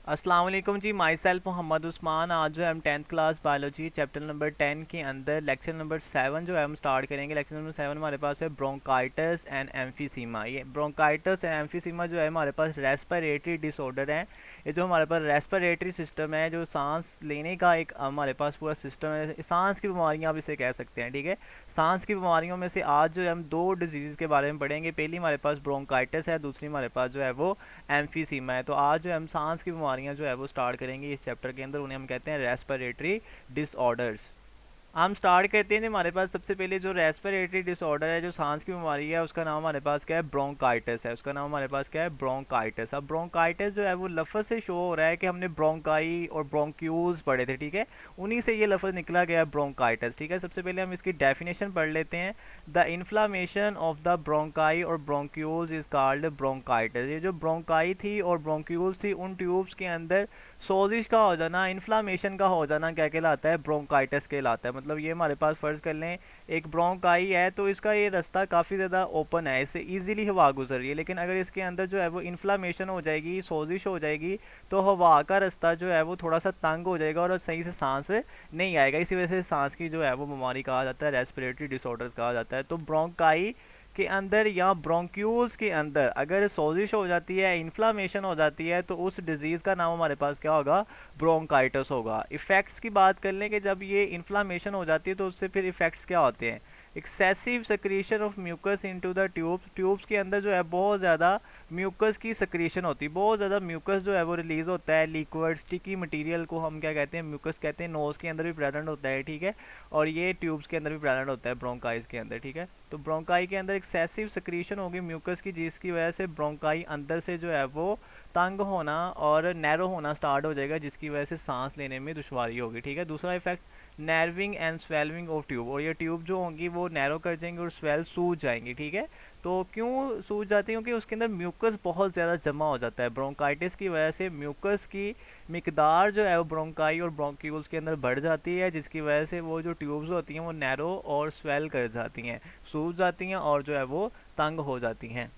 अस्सलाम वालेकुम जी। My self Mohammad Usman. आज जो है हम 10th class biology chapter number 10 के अंदर लेक्चर नंबर 7 जो है हम स्टार्ट करेंगे। लेक्चर नंबर 7 हमारे पास है ब्रोंकाइटिस एंड एम्फीसीमा। ये ब्रोंकाइटिस एंड एम्फीसीमा जो है हमारे पास रेस्पिरेटरी डिसऑर्डर है। ये जो हमारे पास रेस्पिरेटरी सिस्टम है, जो सांस लेने का एक हमारे पास पूरा सिस्टम है, सांस की बीमारियाँ आप इसे कह सकते हैं। ठीक है, सांस की बीमारियों में से आज जो है हम दो डिजीज़ के बारे में पढ़ेंगे। पहली हमारे पास ब्रोंकाइटिस है, दूसरी हमारे पास जो है वो एम्फीसीमा है। तो आज जो है हम सांस की बीमारियां जो है वो स्टार्ट करेंगे इस चैप्टर के अंदर, उन्हें हम कहते हैं रेस्पिरेटरी डिसऑर्डर्स। हम स्टार्ट करते हैं। जो हमारे पास सबसे पहले जो रेस्पिरेटरी डिसऑर्डर है, जो सांस की बीमारी है, उसका नाम हमारे पास क्या है, ब्रोंकाइटिस है। उसका नाम हमारे पास क्या है, ब्रोंकाइटिस। अब ब्रोंकाइटिस जो है वो लफ्ज़ से शो हो रहा है कि हमने ब्रोंकाई और ब्रोंक्यूल्स पढ़े थे। ठीक है, उन्हीं से ये लफ्ज़ निकला गया ब्रोंकाइटिस। ठीक है, सबसे पहले हम इसकी डेफिनेशन पढ़ लेते हैं। The inflammation of the bronchi और ब्रोंक्यूल्स इज कॉल्ड ब्रोंकाइटिस। ये जो ब्रोंकाई थी और ब्रोंक्यूल्स थी, उन ट्यूब्स के अंदर सोजिश का हो जाना, इन्फ्लामेशन का हो जाना क्या कहलाता है, ब्रोंकाइटिस कहलाता है। मतलब ये हमारे पास फ़र्ज़ कर लें एक ब्रोंकाई है, तो इसका ये रास्ता काफ़ी ज़्यादा ओपन है, इससे इजीली हवा गुजर रही है। लेकिन अगर इसके अंदर जो है वो इन्फ्लामेशन हो जाएगी, सोजिश हो जाएगी, तो हवा का रास्ता जो है वो थोड़ा सा तंग हो जाएगा और सही से सांस नहीं आएगा। इसी वजह से सांस की जो है वो बीमारी कहा जाता है, रेस्पिरेटरी डिसऑर्डर्स कहा जाता है। तो ब्रोंकाई के अंदर या ब्रोंक्यूल्स के अंदर अगर सोजिश हो जाती है, इन्फ्लामेशन हो जाती है, तो उस डिजीज़ का नाम हमारे पास क्या होगा, ब्रोंकाइटिस होगा। इफ़ेक्ट्स की बात कर लें कि जब ये इन्फ्लामेशन हो जाती है तो उससे फिर इफ़ेक्ट्स क्या होते हैं। Excessive secretion of mucus into the tubes. Tubes के अंदर जो है बहुत ज़्यादा म्यूकस की सक्रीशन होती है, बहुत ज़्यादा म्यूकस जो है वो रिलीज़ होता है। लिक्विड स्टिकी मटेरियल को हम क्या कहते हैं, म्यूकस कहते हैं। नोज़ के अंदर भी प्रेजेंट होता है। ठीक है, और ये ट्यूब्स के अंदर भी प्रेजेंट होता है, ब्रोंकाइज के अंदर। ठीक है, तो ब्रोंकाई के अंदर एक्सेसिव सक्रीशन होगी म्यूकस की, जिसकी वजह से ब्रोंकाई अंदर से जो है वो तंग होना और नैरो होना स्टार्ट हो जाएगा, जिसकी वजह से सांस लेने में दुश्वारी होगी। ठीक है, दूसरा effect नर्विंग and swelling of tube. और ये ट्यूब जो होंगी वो नैरो कर जाएंगी और स्वेल सूज जाएंगी। ठीक है, तो क्यों सूज जाती है, क्योंकि उसके अंदर म्यूकस बहुत ज़्यादा जमा हो जाता है। ब्रोंकाइटिस की वजह से म्यूकस की मिकदार जो है वो ब्रोंकाई और ब्रोंक्यूल्स के अंदर बढ़ जाती है, जिसकी वजह से वो जो ट्यूब्स होती हैं वो नैरो और स्वेल कर जाती हैं, सूज जाती हैं और जो है वो तंग हो जाती हैं।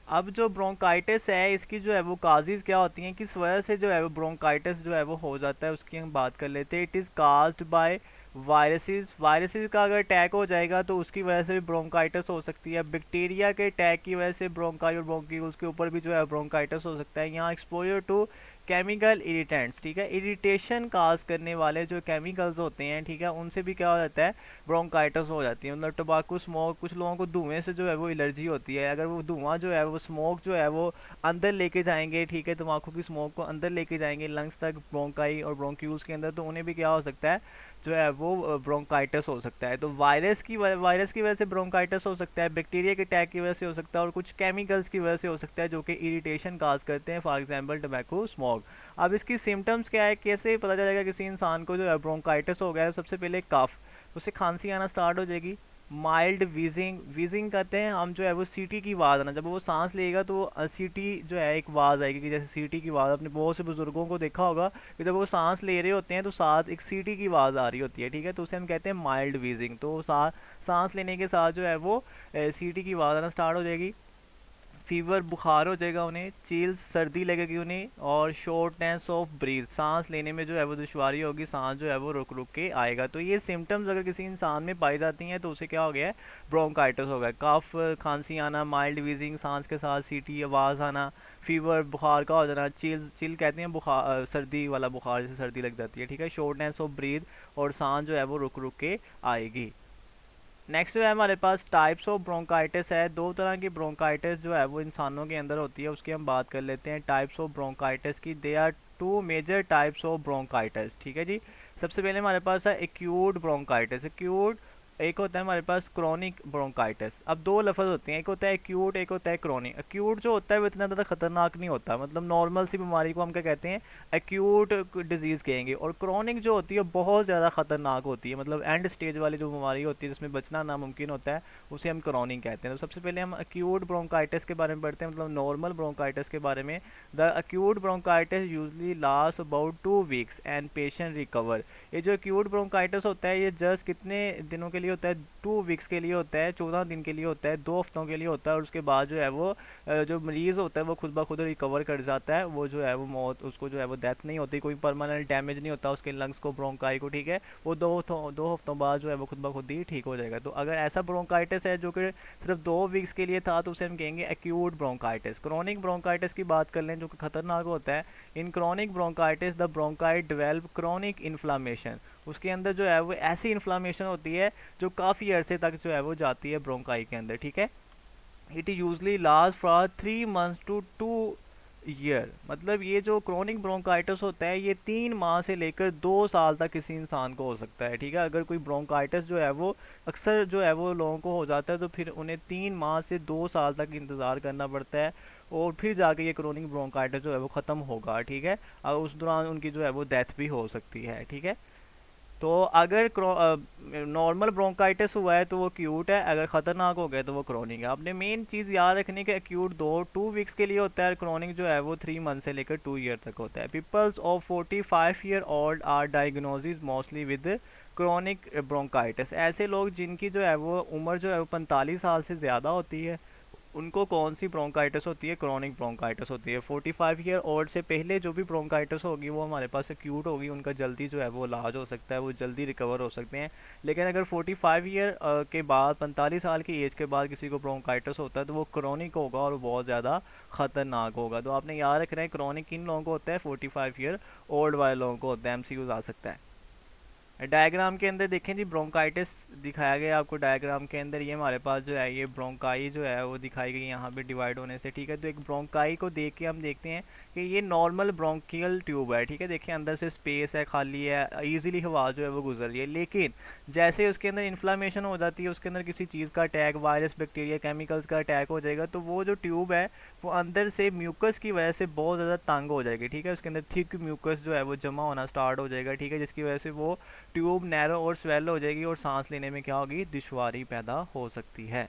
अब जो ब्रोंकाइटिस है, इसकी जो है वो काजेज़ क्या होती हैं, किस वजह से जो है वो ब्रोंकाइटिस जो है वो हो जाता है, उसकी हम बात कर लेते हैं। It is caused by viruses. Viruses का अगर अटैक हो जाएगा तो उसकी वजह से भी ब्रोंकाइटिस हो सकती है। बैक्टीरिया के अटैक की वजह से ब्रोंकाई और ब्रोंक्यूल्स के ऊपर भी जो है ब्रोंकाइटिस हो सकता है। यहाँ एक्सपोजर टू केमिकल इरिटेंट्स, ठीक है, इरिटेशन काज करने वाले जो केमिकल्स होते हैं, ठीक है, उनसे भी क्या हो जाता है, ब्रोंकाइटिस हो जाती है। मतलब टोबाको स्मोक, कुछ लोगों को धुएं से जो है वो एलर्जी होती है। अगर वो धुआं जो है वो स्मोक जो है वो अंदर लेके जाएंगे, ठीक है, तम्बाकू की स्मोक को अंदर लेके जाएंगे लंग्स तक, ब्रोंकाई और ब्रोंक्यूल्स के अंदर, तो उन्हें भी क्या हो सकता है, जो है वो ब्रोंकाइटिस हो सकता है। तो वायरस की वजह से ब्रोंकाइटिस हो सकता है, बैक्टीरिया के अटैक की वजह से हो सकता है, और कुछ केमिकल्स की वजह से हो सकता है जो कि इरिटेशन काज करते हैं, फॉर एग्जांपल टोबैको स्मोक। अब इसकी सिम्टम्स क्या है, कैसे पता चलेगा किसी इंसान को जो है ब्रोंकाइटिस हो गया है। सबसे पहले कफ, उससे खांसी आना स्टार्ट हो जाएगी। माइल्ड वीजिंग, वीजिंग कहते हैं हम, जो है वो सीटी की आवाज़ आना, जब वो सांस लेगा तो सीटी जो है एक आवाज़ आएगी कि जैसे सीटी की आवाज़, अपने बहुत से बुजुर्गों को देखा होगा कि जब वो सांस ले रहे होते हैं तो साथ एक सीटी की आवाज़ आ रही होती है। ठीक है, तो उसे हम कहते हैं माइल्ड वीजिंग। तो सांस लेने के साथ जो है वो सीटी की आवाज़ आना स्टार्ट हो जाएगी। फीवर, बुखार हो जाएगा उन्हें, चील्स, सर्दी लगेगी उन्हें, और शॉर्टनेस ऑफ ब्रीथ, सांस लेने में जो है वो दुश्वारी होगी, सांस जो है वो रुक रुक के आएगा। तो ये सिम्टम्स अगर किसी इंसान में पाई जाती हैं तो उसे क्या हो गया है, ब्रोंकाइटिस हो गया। कफ, खांसी आना, माइल्ड वीजिंग, सांस के साथ सीटी आवाज़ आना, फीवर, बुखार का हो जाना, चिल चिल कहते हैं बुखार, सर्दी वाला बुखार, जैसे सर्दी लग जाती है। ठीक है, शॉर्टनेस ऑफ ब्रीथ, और सांस जो है वो रुक रुक के आएगी। नेक्स्ट जो है हमारे पास टाइप्स ऑफ ब्रोंकाइटिस है। दो तरह की ब्रोंकाइटिस जो है वो इंसानों के अंदर होती है, उसकी हम बात कर लेते हैं टाइप्स ऑफ ब्रोंकाइटिस की। They are two major types of bronchitis. ठीक है जी, सबसे पहले हमारे पास है एक्यूट ब्रोंकाइटिस। एक्यूट, एक होता है हमारे पास क्रॉनिक ब्रोंकाइटिस। अब दो लफ्ज़ होते हैं, एक होता है एक्यूट, एक होता है क्रॉनिक। एक्यूट जो होता है वो इतना ज़्यादा खतरनाक नहीं होता, मतलब नॉर्मल सी बीमारी को हम क्या कहते हैं, एक्यूट डिजीज़ कहेंगे। और क्रॉनिक जो होती है बहुत ज़्यादा खतरनाक होती है, मतलब एंड स्टेज वाली जो बीमारी होती है जिसमें बचना नामुमकिन होता है, उसे हम क्रॉनिक कहते हैं। तो सबसे पहले हम एक्यूट ब्रोंकाइटिस के बारे में पढ़ते हैं, मतलब नॉर्मल ब्रोंकाइटिस के बारे में। The acute bronchitis usually last about 2 weeks and patient recover. ये जो एक्यूट ब्रोंकाइटिस होता है ये जस्ट कितने दिनों के लिए लिए होता है, 2 वीक्स के लिए होता है, 14 दिन के लिए होता है, 2 हफ्तों के लिए होता है, और उसके बाद जो है वो जो मरीज़ होता है वो खुद ब खुद रिकवर कर जाता है, वो जो है वो मौत, उसको जो है वो डेथ नहीं होती, कोई परमानेंट डैमेज नहीं होता उसके लंग्स को, ब्रोंकाई को, ठीक है। वो 2 हफ्तों बाद जो है वो खुद ब खुद ही ठीक हो जाएगा। तो अगर ऐसा ब्रोंकाइटिस है जो कि सिर्फ 2 वीक्स के लिए था तो उसे हम कहेंगे एक्यूट ब्रोंकाइटिस। क्रोनिक ब्रोंकाइटिस की बात कर लें जो कि खतरनाक होता है, in chronic bronchitis the bronchi develop chronic inflammation, उसके अंदर जो है वो ऐसी इन्फ्लामेशन होती है जो काफ़ी अरसे तक जो है वो जाती है ब्रोंकाई के अंदर, ठीक है। It usually last for 3 months to 2 year, मतलब ये जो क्रोनिक ब्रोंकाइटिस होता है ये 3 माह से लेकर 2 साल तक किसी इंसान को हो सकता है, ठीक है। अगर कोई ब्रोंकाइटिस जो है वो अक्सर जो है वो लोगों को हो जाता है तो फिर उन्हें 3 माह से 2 साल तक इंतज़ार करना पड़ता है, और फिर जाके ये क्रोनिक ब्रोंकाइटिस जो है वो ख़त्म होगा, ठीक है। और उस दौरान उनकी जो है वो डेथ भी हो सकती है, ठीक है। तो अगर नॉर्मल ब्रोंकाइटिस हुआ है तो वो क्यूट है, अगर ख़तरनाक हो गया तो वो क्रोनिक है। आपने मेन चीज़ याद रखनी कि एक्यूट 2 वीक्स के लिए होता है, क्रोनिक जो है वो 3 मंथ से लेकर 2 ईयर तक होता है। Peoples of 45 year old are diagnosis mostly with chronic bronchitis, ऐसे लोग जिनकी जो है वो उम्र जो है वो 45 साल से ज़्यादा होती है उनको कौन सी ब्रोंकाइटिस होती है, क्रोनिक ब्रोंकाइटिस होती है। 45 ईयर ओल्ड से पहले जो भी ब्रोंकाइटिस होगी वो हमारे पास एक्यूट होगी, उनका जल्दी जो है वो इलाज हो सकता है, वो जल्दी रिकवर हो सकते हैं। लेकिन अगर 45 ईयर के बाद 45 साल की एज के बाद किसी को ब्रोंकाइटिस होता है तो वो क्रोनिक होगा और बहुत ज़्यादा ख़तरनाक होगा। तो आपने याद रखना है क्रोनिक किन लोगों को होता है, 45 ईयर ओल्ड वाले लोगों को होता है। MCQs आ सकता है। डायग्राम के अंदर देखें जी, ब्रोंकाइटिस दिखाया गया आपको डायग्राम के अंदर, ये हमारे पास जो है ये ब्रोंकाई जो है वो दिखाई गई यहाँ पे डिवाइड होने से, ठीक है। तो एक ब्रोंकाई को देख के हम देखते हैं कि ये नॉर्मल ब्रोंकियल ट्यूब है, ठीक है। देखिए अंदर से स्पेस है, खाली है, इजीली हवा जो है वो गुजर रही है। लेकिन जैसे उसके अंदर इन्फ्लामेशन हो जाती है, उसके अंदर किसी चीज़ का अटैक, वायरस, बैक्टीरिया, केमिकल्स का अटैक हो जाएगा, तो वो जो ट्यूब है वो अंदर से म्यूकस की वजह से बहुत ज़्यादा तंग हो जाएगी, ठीक है। उसके अंदर थिक म्यूकस जो है वो जमा होना स्टार्ट हो जाएगा, ठीक है, जिसकी वजह से वो ट्यूब नैरो और स्वेल हो जाएगी और सांस लेने में क्या होगी, दुश्वारी पैदा हो सकती है।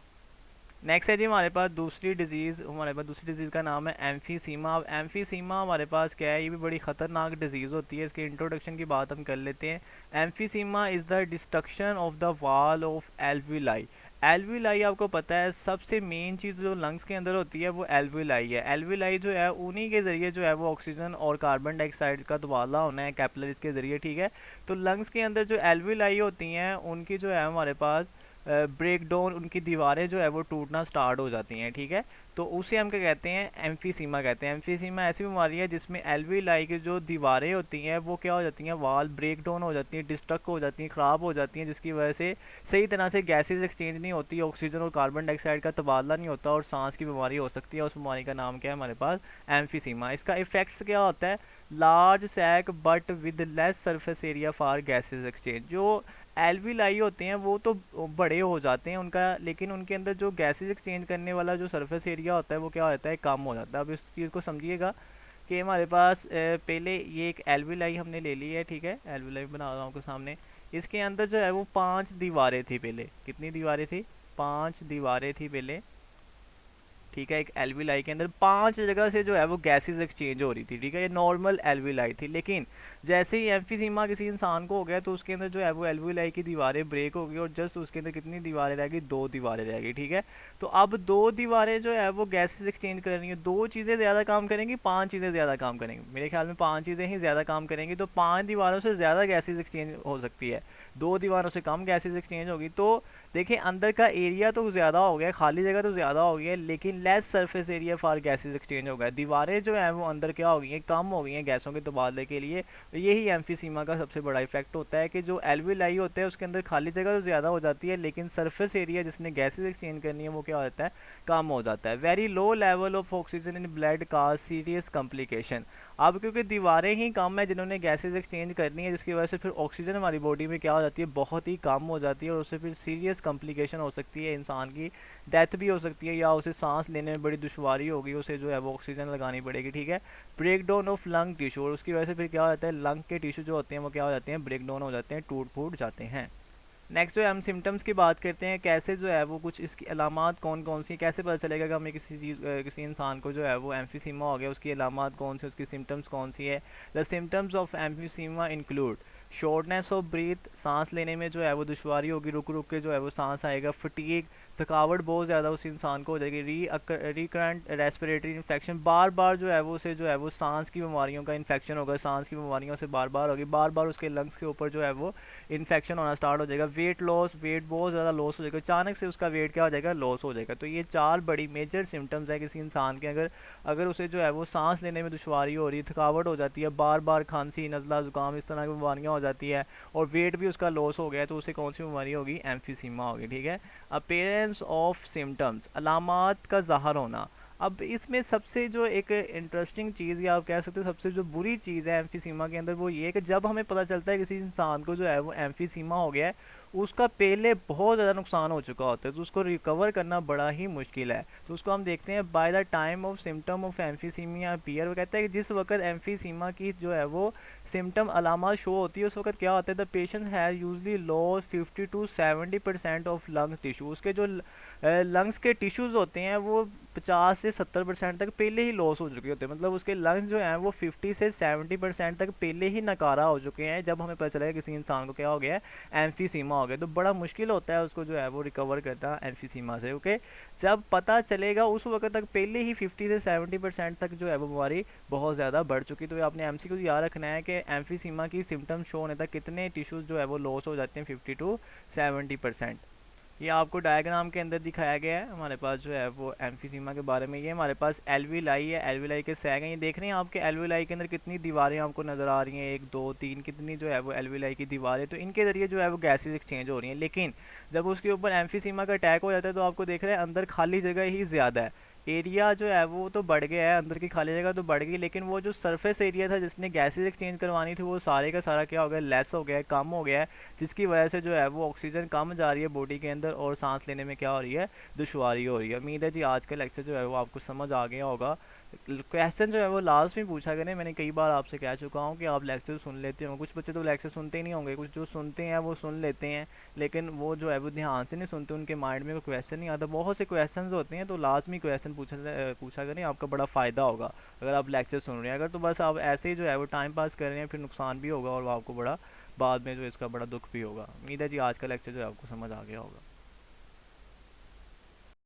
नेक्स्ट है जी हमारे पास दूसरी डिजीज़ का नाम है एम्फीसीमा। अब एम्फीसीमा हमारे पास क्या है, ये भी बड़ी ख़तरनाक डिजीज़ होती है। इसके इंट्रोडक्शन की बात हम कर लेते हैं। Emphysema is the destruction of the wall of alveoli. Alveoli आपको पता है सबसे मेन चीज़ जो लंग्स के अंदर होती है वो एल्विलाई है। एल्विलाई जो है उन्हीं के ज़रिए जो है वो ऑक्सीजन और कार्बन डाइऑक्साइड का तबादला होना है कैपिलरीज के ज़रिए, ठीक है। तो लंग्स के अंदर जो एल्विलाई होती हैं उनकी जो है हमारे पास ब्रेक डाउन, उनकी दीवारें जो है वो टूटना स्टार्ट हो जाती हैं, ठीक है। तो उसे हम क्या कहते हैं, एम्फीसीमा कहते हैं। एम्फीसीमा ऐसी बीमारी है जिसमें एल्विलाई की जो दीवारें होती हैं वो क्या हो जाती हैं, वाल ब्रेक डाउन हो जाती हैं, डिस्ट्रक्ट हो जाती हैं, ख़राब हो जाती हैं, जिसकी वजह से सही तरह से गैसेज एक्सचेंज नहीं होती, ऑक्सीजन और कार्बन डाइऑक्साइड का तबादला नहीं होता और सांस की बीमारी हो सकती है। उस बीमारी का नाम क्या है हमारे पास, एम्फीसीमा। इसका इफेक्ट्स क्या होता है, large sac but with less surface area for gases exchange. जो एल्विलाई होते हैं वो तो बड़े हो जाते हैं उनका, लेकिन उनके अंदर जो गैसेज एक्सचेंज करने वाला जो सरफेस एरिया होता है वो क्या होता है, कम हो जाता है। अब इस चीज़ को समझिएगा कि हमारे पास पहले ये एक एल्विलाई हमने ले ली है, ठीक है। एल्विलाई बना रहा हूँ आपके सामने। इसके अंदर जो है वो 5 दीवारें थी पहले। कितनी दीवारें थी, 5 दीवारें थी पहले, ठीक है। एक एल्विलाई के अंदर 5 जगह से जो है वो गैसेस एक्सचेंज हो रही थी, ठीक है। ये नॉर्मल एल्विलाई थी, लेकिन जैसे ही एम्फीसीमा किसी इंसान को हो गया तो उसके अंदर जो है वो एल्विलाई की दीवारें ब्रेक हो गई और जस्ट उसके अंदर कितनी दीवारें रह गई, 2 दीवारें रह गई, ठीक है। तो अब 2 दीवारें जो है वो गैसेस एक्सचेंज कर रही हैं, 2 चीज़ें ज़्यादा काम करेंगी, 5 चीज़ें ज़्यादा काम करेंगी। मेरे ख्याल में 5 चीज़ें ही ज़्यादा काम करेंगी, तो 5 दीवारों से ज़्यादा गैसेस एक्सचेंज हो सकती है, 2 दीवारों से कम गैसेस एक्सचेंज होगी। तो देखिए अंदर का एरिया तो ज़्यादा हो गया, खाली जगह तो ज़्यादा हो गई है, लेकिन less surface area for gases exchange हो गया। दीवारें जो हैं वो अंदर क्या हो गई हैं, कम हो गई हैं गैसों के तबादले के लिए। यही एम्फीसीमा का सबसे बड़ा इफेक्ट होता है कि जो एल्विलाई होता है उसके अंदर खाली जगह तो ज़्यादा हो जाती है, लेकिन सरफेस एरिया जिसने गैसेज एक्सचेंज करनी है वो क्या होता है, कम हो जाता है। Very low level of oxygen in blood cause serious complication. अब क्योंकि दीवारें ही कम है जिन्होंने गैसेज एक्सचेंज करनी है, जिसकी वजह से फिर ऑक्सीजन हमारी बॉडी में क्या हो जाती है, बहुत ही कम हो जाती है और उससे फिर सीरियस कॉम्प्लिकेशन हो सकती है, इंसान की डेथ भी हो सकती है या उसे सांस लेने में बड़ी दुश्वारी होगी, उसे जो है वो ऑक्सीजन लगानी पड़ेगी, ठीक है। Break down of lung tissue, और उसकी वजह से फिर क्या हो जाता है, लंग के टिश्यू जो होते हैं वो क्या हो जाते हैं, ब्रेक डाउन हो जाते हैं, टूट फूट जाते हैं। नेक्स्ट जो है हम सिम्टम्स की बात करते हैं, कैसे जो है वो कुछ इसकी अलामात कौन कौन सी, कैसे पता चलेगा कि हमें किसी इंसान को जो है वो एम्फीसीमा हो गया, उसकी अलामात कौन सी, उसकी सिम्टम्स कौन सी है। The symptoms of emphysema include shortness of breath, सांस लेने में जो है वो दुश्वारी होगी, रुक रुक के जो है वो सांस आएगा। फटीग, थकावट बहुत ज़्यादा उस इंसान को हो जाएगी। रिकरेंट रेस्पिरेटरी इन्फेक्शन, बार बार जो है वो उसे जो है वो सांस की बीमारियों का इन्फेक्शन होगा, सांस की बीमारियों से बार बार होगी, बार बार उसके लंग्स के ऊपर जो है वो इन्फेक्शन होना स्टार्ट हो जाएगा। वेट लॉस, वेट बहुत ज़्यादा लॉस हो जाएगा, अचानक से उसका वेट क्या हो जाएगा, लॉस हो जाएगा। तो ये 4 बड़ी मेजर सिम्टम्स है किसी इंसान के। अगर अगर उसे जो है वो सांस लेने में दुश्वारी हो रही है, थकावट हो जाती है, बार बार खांसी, नज़ला, ज़ुकाम, इस तरह की बीमारियाँ हो जाती है, और वेट भी उसका लॉस हो गया है, तो उसे कौन सी बीमारी होगी, एम्फीसीमा होगी। ठीक है। अपेयरेंस ऑफ सिम्टम्स, अलामात का ज़ाहर होना। अब इसमें सबसे जो एक इंटरेस्टिंग चीज़, या आप कह सकते हो सबसे जो बुरी चीज़ है एम्फीसीमा के अंदर, वो ये है कि जब हमें पता चलता है किसी इंसान को जो है वो एम्फीसीमा हो गया है, उसका पहले बहुत ज़्यादा नुकसान हो चुका होता है, तो उसको रिकवर करना बड़ा ही मुश्किल है। तो उसको हम देखते हैं by the time of symptom of emphysema appear, वो कहता है कि जिस वक्त एम्फीसीमा की जो है वो सिम्टम अलामत शो होती है, उस वक्त क्या होता है, the patient has usually loss 50 to 70% of lung tissue. उसके जो लंग्स के टिश्यूज़ होते हैं वो 50 से 70% तक पहले ही लॉस हो चुके होते हैं, मतलब उसके लंग्स जो हैं वो 50 से 70% तक पहले ही नकारा हो चुके हैं जब हमें पता चलेगा किसी इंसान को क्या हो गया है, एम्फीसीमा हो गया। तो बड़ा मुश्किल होता है उसको जो है वो रिकवर करना एम्फीसीमा से। ओके, जब पता चलेगा उस वक्त तक पहले ही 50 से 70% तक जो है वो बीमारी बहुत ज़्यादा बढ़ चुकी। तो आपने एमसीक्यू याद रखना है कि एम्फीसीमा की सिम्टम शो होने तक कितने टिश्यूज़ जो है वो लॉस हो जाते हैं, 50 to 70%। ये आपको डायग्राम के अंदर दिखाया गया है हमारे पास जो है वो एम्फीसीमा के बारे में। ये हमारे पास एल्विलाई है, एल्विलाई के सैग हैं, ये देख रहे हैं आपके एल्विलाई के अंदर कितनी दीवारें आपको नज़र आ रही हैं, 1 2 3, कितनी जो है वो एल्विलाई की दीवारें, तो इनके ज़रिए जो है वो गैसेज एक्सचेंज हो रही हैं। लेकिन जब उसके ऊपर एम्फीसीमा का अटैक हो जाता है तो आपको देख रहे हैं अंदर खाली जगह ही ज़्यादा है, एरिया जो है वो तो बढ़ गया है, अंदर की खाली जगह तो बढ़ गई, लेकिन वो जो सरफेस एरिया था जिसने गैसेज एक्सचेंज करवानी थी वो सारे का सारा क्या हो गया, लेस हो गया है, कम हो गया है, जिसकी वजह से जो है वो ऑक्सीजन कम जा रही है बॉडी के अंदर और सांस लेने में क्या हो रही है, दुश्वारी हो रही है। उम्मीद है जी आज का लेक्चर जो है वो आपको समझ आ गया होगा। क्वेश्चन जो है वो लास्ट में पूछा करें, मैंने कई बार आपसे कह चुका हूँ कि आप लेक्चर सुन लेते हो, कुछ बच्चे तो लेक्चर सुनते ही नहीं होंगे, कुछ जो सुनते हैं वो सुन लेते हैं लेकिन वो जो है वो ध्यान से नहीं सुनते, उनके माइंड में कोई क्वेश्चन नहीं आता। बहुत से क्वेश्चन होते हैं तो लाजमी क्वेश्चन पूछा करें, आपका बड़ा फ़ायदा होगा अगर आप लेक्चर सुन रहे हैं। अगर तो बस आप ऐसे ही जो है वो टाइम पास कर रहे हैं फिर नुकसान भी होगा और आपको बड़ा बाद में जो इसका बड़ा दुख भी होगा। उम्मीद है जी आज का लेक्चर जो है आपको समझ आ गया होगा।